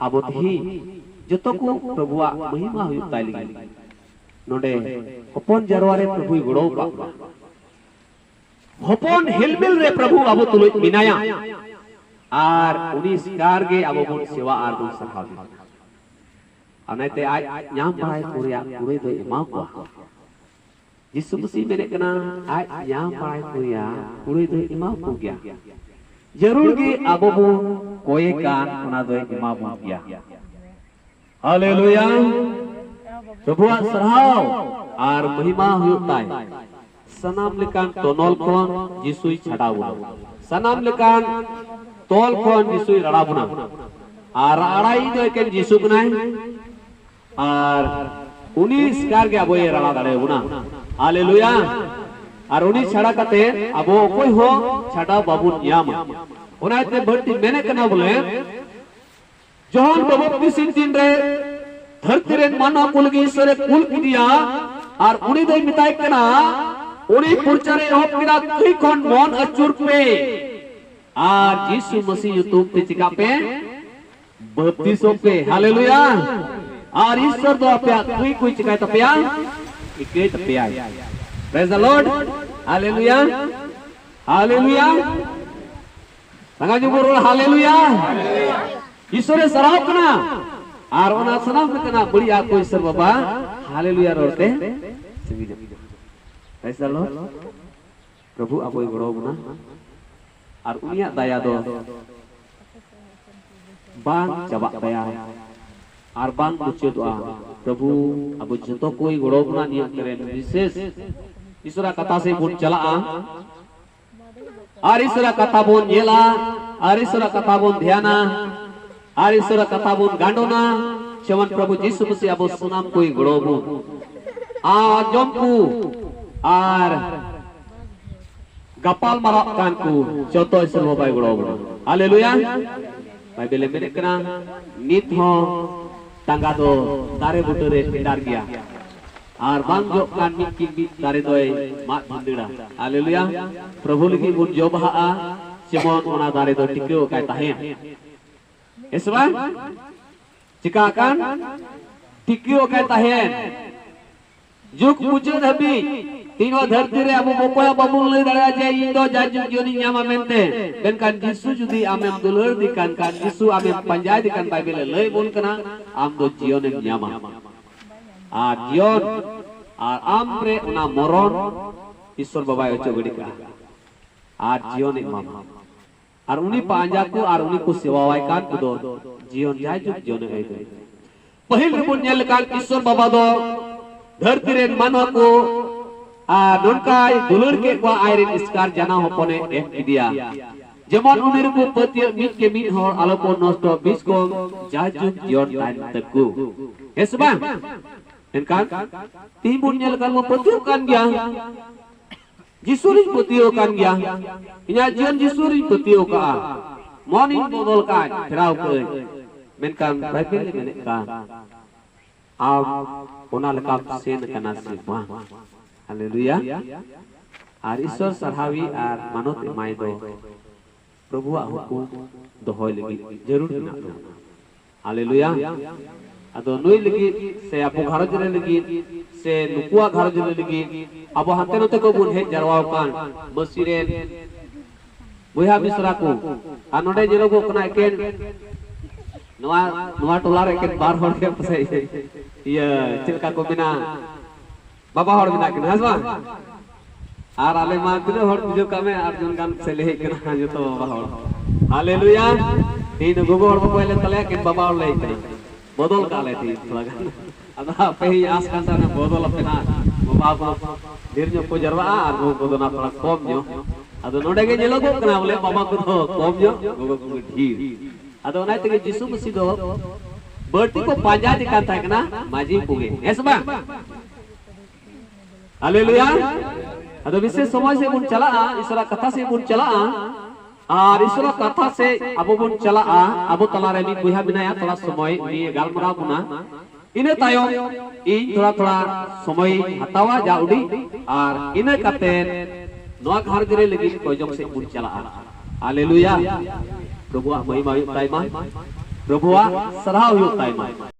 abo tihi joto ko Prabuwa mahima huyuk tay lagi node hopon jarwa re Prabu goro pa hopon hilmil re Prabu abo tuluy minaya ar uni sikar ge abo bon sewa ar bon sarhaw anaite aj nyam parai kuria kurai do ema ko Yesus Mesih menek kena aj nyam parai kuria kurai do ema ko gya जरूर की अब वो कोई कान सुना दो इमाम किया hallelujah Prabhu सरहाव are महिमा हुयुता सनाम लेकान तोनल कोन जिसुई छडावुना सनाम लेकान तोल कोन जिसुई रडावुना आर अड़ाई दो एकेन जिसु बनाय आर 19 कार के अबो ये रडा दाड़ेवुना हालेलुया और उन्हीं छड़ा कते अब कोई हो छड़ा बाबू नियम उनाते भर्ती मैंने कना बोले जोहन बाबू दिन रे धरती रे मानव कुल की ईश्वर कुल की दिया और उन्हीं दे मिताई कना उन्हीं पुरचारे होप किरा कई कौन मन अचूर पे और यीशु मसीह यूट्यूब पे चिका पे बत्तीसों पे हालेलुया और ईश्वर दो पे कोई चिका तो पे इके तो पे आए Praise the Lord. Haleluya. Haleluya. Sangat jubur haleluya. ईश्वर सराव कना और उना सनाव कना बड़ी आपको ईश्वर बाबा हालेलुया रोते Praise the Lord. प्रभु आपको गड़ो बना और उनिया दया दो बांग जवाब दया और बांग मुझे दोआ प्रभु अब जतो कोई गड़ो बना नियम करें विशेष ईश्वर कथा से बुन चला और ईश्वर कथा बुन येला और ईश्वर कथा बुन ध्याना और ईश्वर कथा बुन गांडोना चवन प्रभु यीशु मसीह अब सुनाम कोई गड़ोबु आ जमपु और गपाल मारा कानकु जतो ईश्वर बाबाई गड़ोबु हालेलुया बाइबल में कना नित हो tangga do tare butere pindar gya ar bang jo kan mikki bi tare doy mat bhandira haleluya prabhu lagi bun jo baha simon ona tare do tikyo kai tahen esba jika kan tikyo kai tahen juk mujud habi tino dharti re abu bokoya babul le dara jai indo jaju joni nyama mente ben kan Yesu judi amem dulur dikan kan Yesu amem panjai dikan Bible le bun kana am do jion em nyama a jion ar amre una moron ईश्वर बाबा ओचो गडिका आ जियोन em mama ar uni panjaku ar uni ku sewawai kan kudo jion jaju jion ai do pahil bun nyel kan Ishwar Baba do dharti ren manwa ko नोनकाय दुलर के को iron scar जाना होपने एक दिया जेमन उनिर को पति मिट के मिट हर आलोको नष्ट बीस को जाजु जियोन टाइम तकु हेसबा एनकान तीन बुनियल kan mo पतियो kan गया जिसुरी पतियो kan गया इnya जियोन जिसुरी पतियो का मॉर्निंग बदल का फेराव के मेनकान बाइबल में का आप ओना लका सेन कना सिमा हालेलुया और ईश्वर सरहावी और मानव माय दो प्रभु हुकुम दोहय लगी जरूर बिना दो हालेलुया अदो नुई लगी से आपो घरज रे लगी से नुकुआ घरज रे लगी अब हाते नते को बुन हे जरवाव कान बसिरे बुया मिश्रा को अनोडे जेलो को कना एकेन नवा नवा टोला रे एकेन बार होर के पसे ये चिलका को बिना बाबा हर बिना के हसबा आर आले मा तिने हर बिजो कामे अर्जुन गान से ले के जो तो बाबा हर हालेलुया तीन गोगो हर पहले तले के बाबा हर ले तई बदल का ले थी थोड़ा गान अदा पे ही आस कांसा ने बदल अपना बाबा को धीरजो को जरवा आर गोगो दोना थोड़ा कम जो अदो नोडे के जेलो को कना बोले बाबा को तो कम जो गोगो को ढीर अदो नाय ते यीशु मसीह दो बर्ती को पांजा दिखा था कना माजी पुगे एसबा हालेलुया अदो विशेष समय से बुन चला ईश्वर कथा से बुन चला और ईश्वर कथा से अबो बुन चला अबो तला रे मी बुया बिनाया थोड़ा समय नि गालमरा बुना इने तायो इ थोड़ा थोड़ा समय हतावा जा उडी और इने कते नवा घर जरे लगी कोजम से बुन चला हालेलुया प्रभु महिमा ताई मा प्रभुआ सराव हुयुग ताय मा